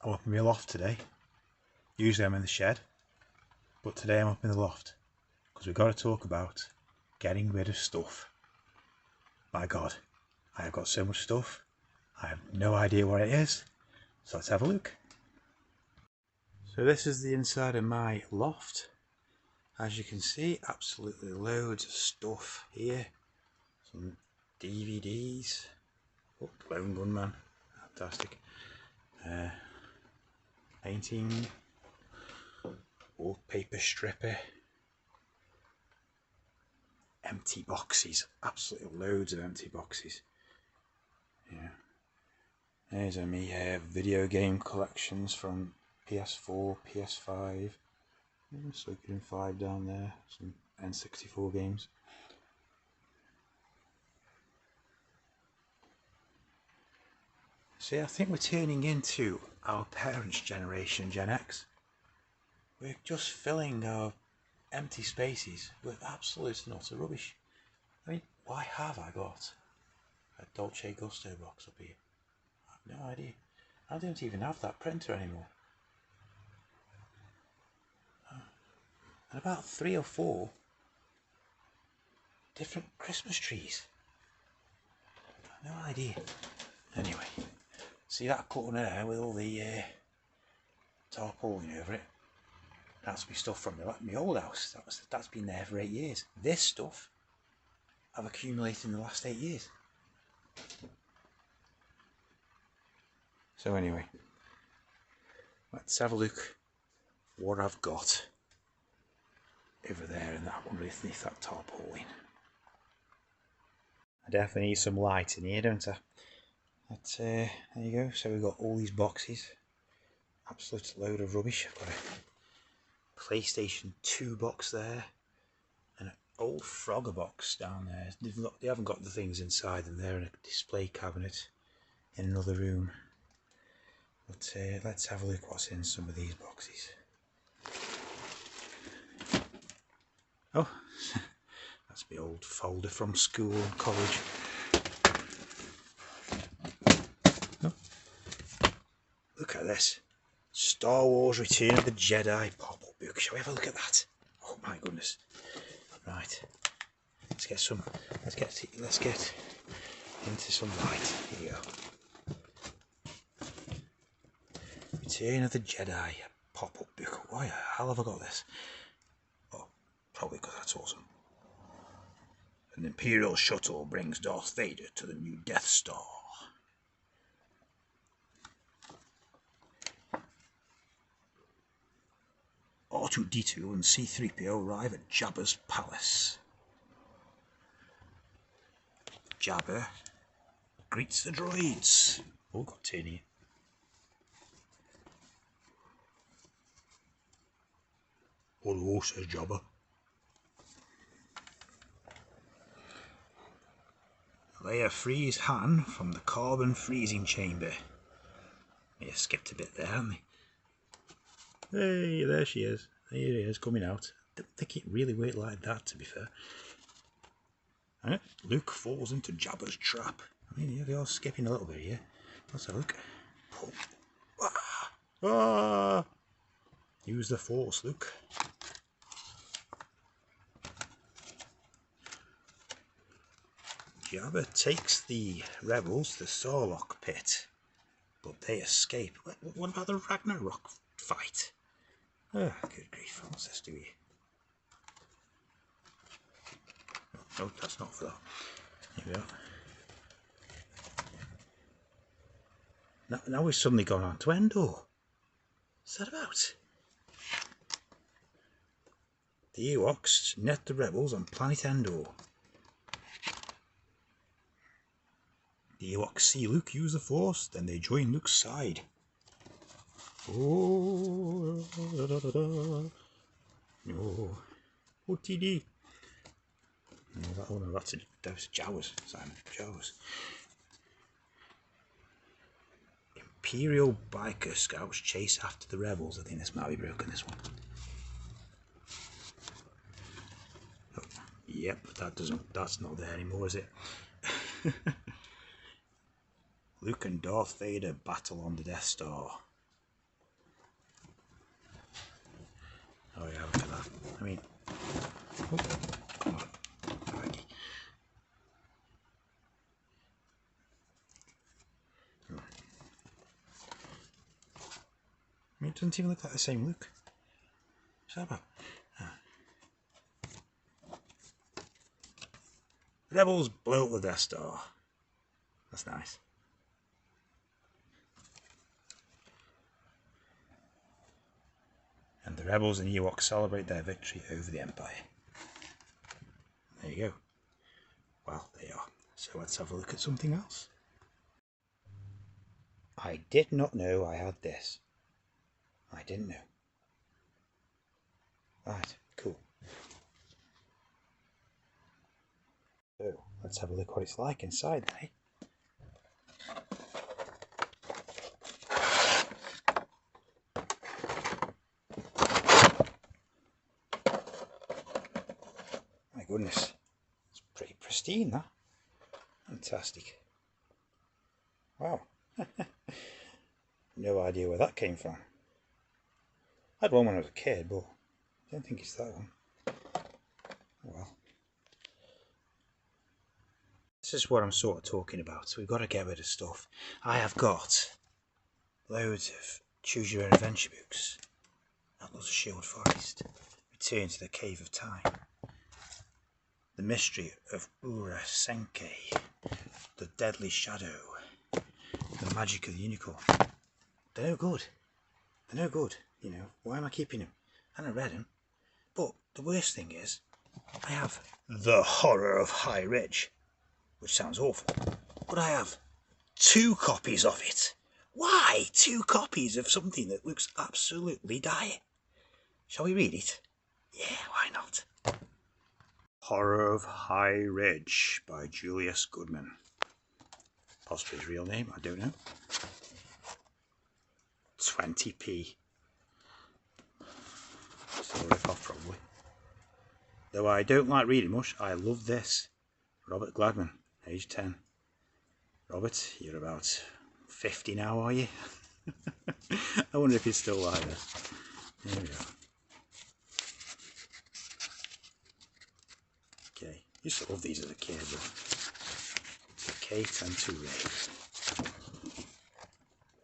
I'm up in my loft today. Usually I'm in the shed, but today I'm up in the loft because we've got to talk about getting rid of stuff. My God, I have got so much stuff. I have no idea what it is. So let's have a look. So this is the inside of my loft. As you can see, absolutely loads of stuff here. Some DVDs. Oh, Lone Gunman. Fantastic. Painting. Wallpaper stripper. Empty boxes. Absolutely loads of empty boxes. Yeah. There's my video game collections from PS4, PS5. Suikoden 5 down there. Some N64 games. See, I think we're turning into our parents' generation, Gen X. We're just filling our empty spaces with absolute and utter rubbish. I mean, why have I got a Dolce Gusto box up here? I have no idea. I don't even have that printer anymore. And about 3 or 4 different Christmas trees. I have no idea. Anyway, see that corner there with all the tarpaulin over it? That's my stuff from my old house. That's been there for 8 years. This stuff I've accumulated in the last 8 years. So anyway, let's have a look what I've got over there in that underneath that tarpaulin. I definitely need some light in here, don't I? But there you go. So we've got all these boxes. Absolute load of rubbish. I've got a PlayStation 2 box there, and an old Frogger box down there. They haven't got the things inside them. They're in a display cabinet in another room. But let's have a look what's in some of these boxes. Oh, that's my old folder from school and college. Oh, look at this. Star Wars Return of the Jedi pop-up book. Shall we have a look at that? Oh my goodness. Right. Let's get into some light. Here we go. Return of the Jedi pop-up book. Why the hell have I got this? Oh, probably because that's awesome. An Imperial shuttle brings Darth Vader to the new Death Star. R2-D2 and C-3PO arrive at Jabba's palace. Jabba greets the droids. Oh, got tin here. Hello, says Jabba. Leia frees Han from the carbon freezing chamber. May have skipped a bit there, haven't they? Hey, there she is. Here he is, coming out. I don't think it really worked like that, to be fair. And Luke falls into Jabba's trap. I mean, yeah, they are skipping a little bit here. Let's have a look. Pull. Ah! Ah! Use the Force, Luke. Jabba takes the rebels to Sarlacc pit, but they escape. What about the Ragnarok fight? Oh, good grief. What's this do here? Oh, that's not for that. Here we are. Now we've suddenly gone on to Endor. What's that about? The Ewoks net the rebels on planet Endor. The Ewoks see Luke use the Force, then they join Luke's side. Oh, da, da, da, da. No. Oh, TD. No, that's Jawas, Simon. Jawas. Imperial biker scouts chase after the rebels. I think this might be broken, this one. Oh, yep, that's not there anymore, is it? Luke and Darth Vader battle on the Death Star. I mean, oh, come on. Alrighty. I mean, it doesn't even look like the same look. What's that about? Rebels blow up the Death Star. That's nice. And the rebels and Ewoks celebrate their victory over the Empire. There you go. Well, they are. So let's have a look at something else. I did not know I had this. I didn't know. Right, cool. So let's have a look what it's like inside then, eh? My goodness, it's pretty pristine, that. Fantastic. Wow. No idea where that came from. I had one when I was a kid, but I don't think it's that one. Oh well. This is what I'm sort of talking about. So we've got to get rid of stuff. I have got loads of Choose Your Own Adventure books. Atlas of Shield Forest. Return to the Cave of Time. The Mystery of Ura Senke. The Deadly Shadow. The Magic of the Unicorn. They're no good. They're no good. You know, why am I keeping them? I haven't read them. But the worst thing is, I have The Horror of High Ridge, which sounds awful, but I have 2 copies of it. Why 2 copies of something that looks absolutely dire? Shall we read it? Yeah, why not? Horror of High Ridge by Julius Goodman. Possibly his real name, I don't know. 20p. Still a rip-off probably. Though I don't like reading much, I love this. Robert Gladman, age 10. Robert, you're about 50 now, are you? I wonder if he's still like that. There we go. Okay, used to love these as a kid, but to Kate and to Ray.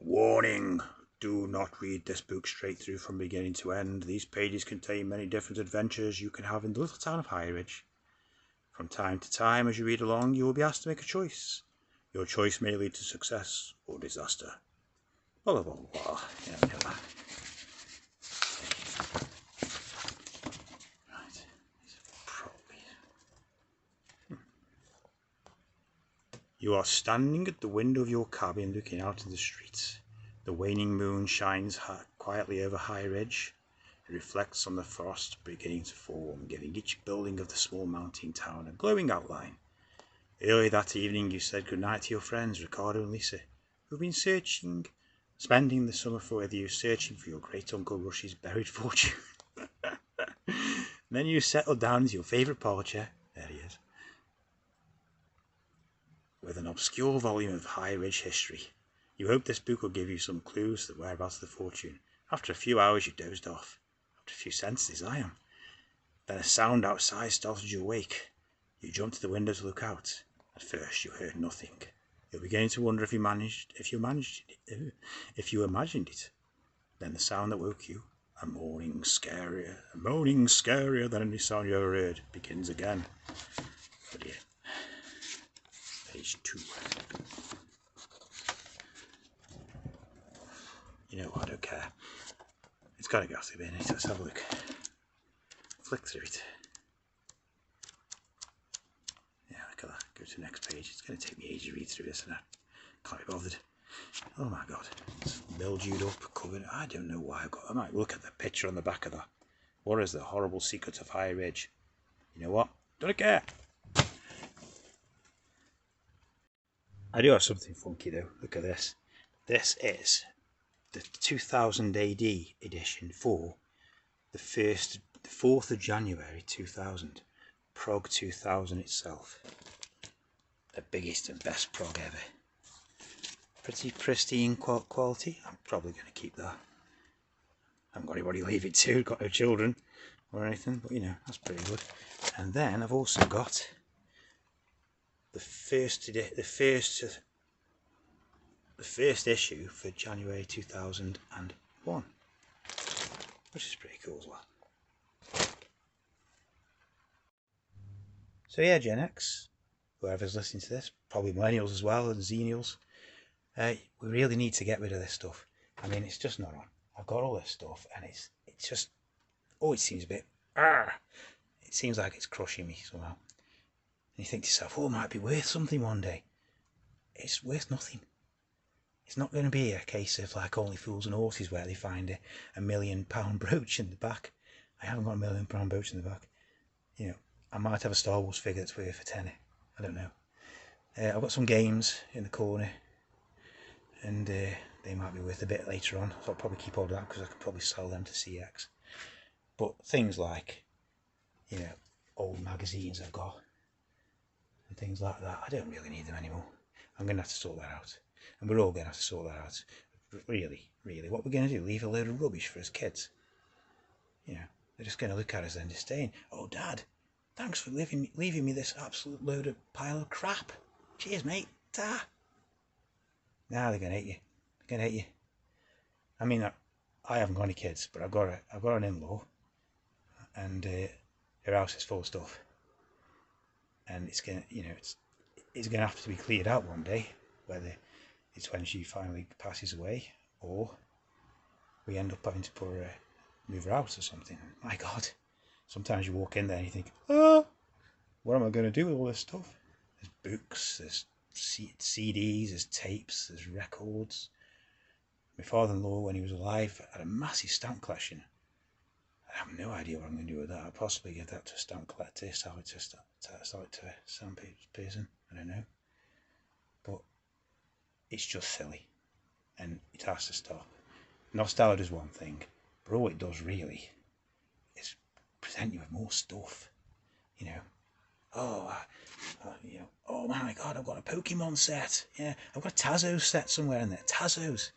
Warning! Do not read this book straight through from beginning to end. These pages contain many different adventures you can have in the little town of High Ridge. From time to time, as you read along, you will be asked to make a choice. Your choice may lead to success or disaster. Blah, blah, blah, blah. Yeah, I know that. Right. Probably. You are standing at the window of your cabin looking out into the streets. The waning moon shines quietly over High Ridge. It reflects on the frost beginning to form, giving each building of the small mountain town a glowing outline. Early that evening you said goodnight to your friends, Ricardo and Lisa, who've been spending the summer with you, searching for your great-uncle Rush's buried fortune. Then you settled down into your favourite parlour chair, there he is, with an obscure volume of High Ridge history. You hope this book will give you some clues to the whereabouts of the fortune. After a few hours you dozed off. After a few sentences, I am. Then a sound outside startled you awake. You jumped to the window to look out. At first you heard nothing. You're beginning to wonder if you imagined it. Then the sound that woke you, a moaning scarier than any sound you ever heard, begins again. But yeah. Page 2. You know what, I don't care. It's got a ghastly bit in it. Let's have a look. Flick through it. Yeah, look at that. Go to the next page. It's going to take me ages to read through this and I can't be bothered. Oh my god. It's mildewed up, covered. I don't know why I might look at the picture on the back of that. What is the horrible secret of High Ridge? You know what? Don't care. I do have something funky though. Look at this. This is the 2000 AD edition for the 4th of January 2000. Prog 2000 itself. The biggest and best prog ever. Pretty pristine quality. I'm probably going to keep that. I haven't got anybody to leave it to, got no children. or anything, but you know, that's pretty good. And then I've also got the first issue for January 2001, which is pretty cool as well. So yeah, Gen X, whoever's listening to this, probably millennials as well, and Xenials, we really need to get rid of this stuff. I mean, it's just not on. I've got all this stuff, and it's just, oh, it seems a bit, it seems like it's crushing me somehow. And you think to yourself, oh, it might be worth something one day. It's worth nothing. It's not going to be a case of like Only Fools and Horses where they find a £1 million brooch in the back. I haven't got a £1 million brooch in the back. You know, I might have a Star Wars figure that's worth a tenner. I don't know. I've got some games in the corner, and they might be worth a bit later on. So I'll probably keep hold of that because I could probably sell them to CX. But things like, you know, old magazines I've got and things like that, I don't really need them anymore. I'm going to have to sort that out. And we're all going to have to sort that out. Really, what we're going to do, leave a load of rubbish for us kids? You know, they're just going to look at us and disdain. Oh, Dad, thanks for leaving me this absolute load of pile of crap. Cheers, mate. Ta. Nah, they're going to hate you. They're going to hate you. I mean, I haven't got any kids, but I've got an in-law, and her house is full of stuff. And it's going to, you know, it's going to have to be cleared out one day, whether it's when she finally passes away, or we end up having to move her out or something. My God, sometimes you walk in there and you think, oh, what am I going to do with all this stuff? There's books, there's CDs, there's tapes, there's records. My father-in-law, when he was alive, had a massive stamp collection. I have no idea what I'm going to do with that. I'll possibly get that to a stamp collector, sell it to a stamp person. I don't know. But it's just silly, and it has to stop. Nostalgia is one thing, but all it does really is present you with more stuff. You know, you know, oh my God, I've got a Pokemon set. Yeah, I've got a Tazos set somewhere in there. Tazos.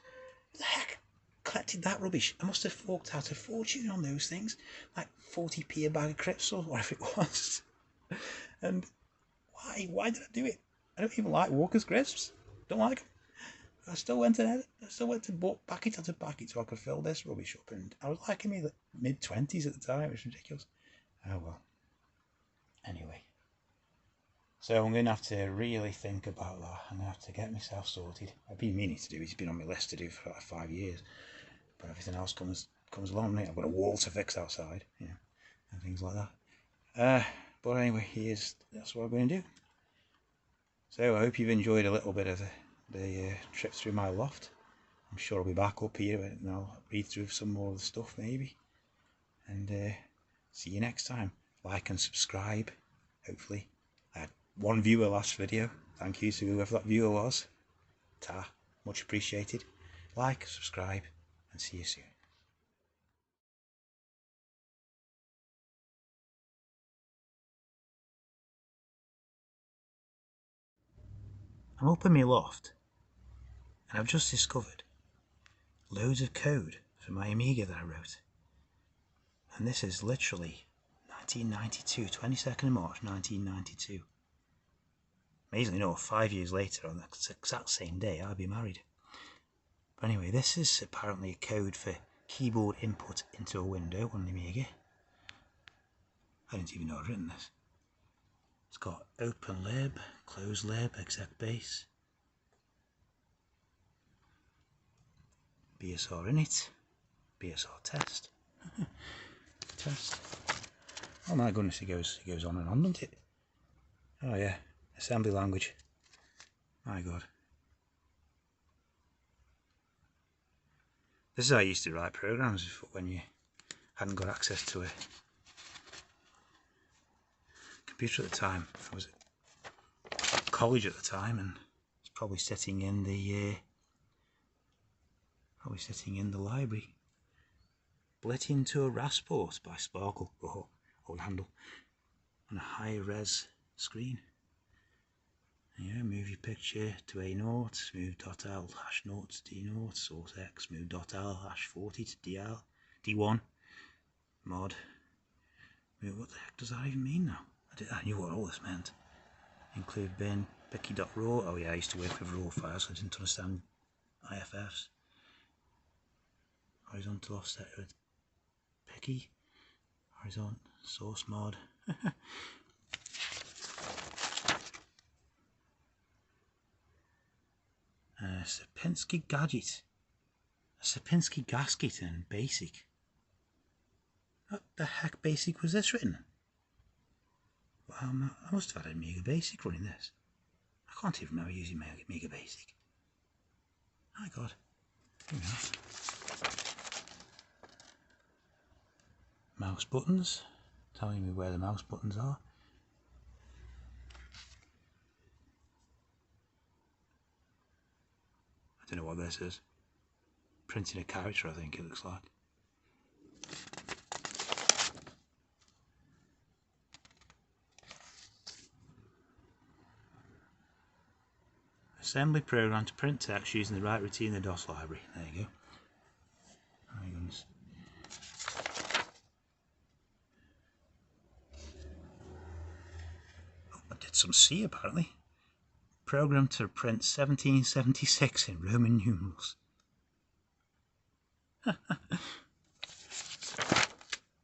What the heck? Collected that rubbish. I must have forked out a fortune on those things, like 40p a bag of crisps or whatever it was. And why did I do it? I don't even like Walker's crisps. Don't like them. I still went to bought packet after packet so I could fill this rubbish up, and I was like in my mid-20s at the time. It was ridiculous. Oh well. Anyway, so I'm going to have to really think about that. I'm going to have to get myself sorted. I've been meaning to do it. It's been on my list to do for like 5 years, but everything else comes along. I've got a wall to fix outside, you know, and things like that. But anyway, that's what I'm going to do. So I hope you've enjoyed a little bit of the trip through my loft. I'm sure I'll be back up here and I'll read through some more of the stuff maybe. And see you next time. Like and subscribe, hopefully. I had 1 viewer last video. Thank you to whoever that viewer was. Ta, much appreciated. Like, subscribe, and see you soon. I'm up in my loft, and I've just discovered loads of code for my Amiga that I wrote. And this is literally 1992, 22nd of March 1992. Amazingly enough, 5 years later, on the exact same day, I'll be married. But anyway, this is apparently a code for keyboard input into a window on the Amiga. I didn't even know I'd written this. It's got open lib, close lib, exec base, BSR init, BSR test, test. Oh my goodness, it goes on and on, doesn't it? Oh yeah, assembly language. My God. This is how I used to write programs when you hadn't got access to a computer at the time. I was at college at the time, and it's probably sitting in the library. Blitting to a Rasport by Sparkle. Oh, old handle. On a high res screen. Yeah, move your picture to A0, move .l #0 to D0, source X, move .l #40 to DL, D1, mod, What the heck does that even mean now? I knew what all this meant. Include bin, Becky.raw. Oh yeah, I used to work with raw files, so I didn't understand IFFs. Horizontal offset with Becky. Horizontal source mod. Sierpinski gadget. A Sierpinski gasket in basic. What the heck basic was this written? Well, I must have had a Mega Basic running this. I can't even remember using Mega Basic. My God. Here we are. Mouse buttons. Telling me where the mouse buttons are. I don't know what this is. Printing a character, I think it looks like. Assembly program to print text using the right routine in the DOS library. There you go. Oh my goodness. Oh, I did some C apparently. Program to print 1776 in Roman numerals.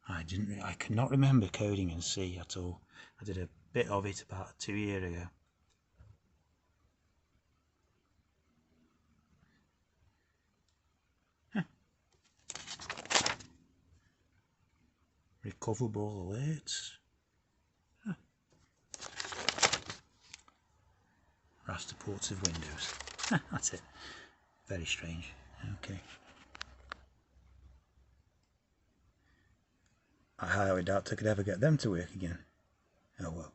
I cannot remember coding in C at all. I did a bit of it about 2 years ago. Recoverable alerts. Raster ports of Windows. That's it. Very strange. Okay. I highly doubt I could ever get them to work again. Oh well.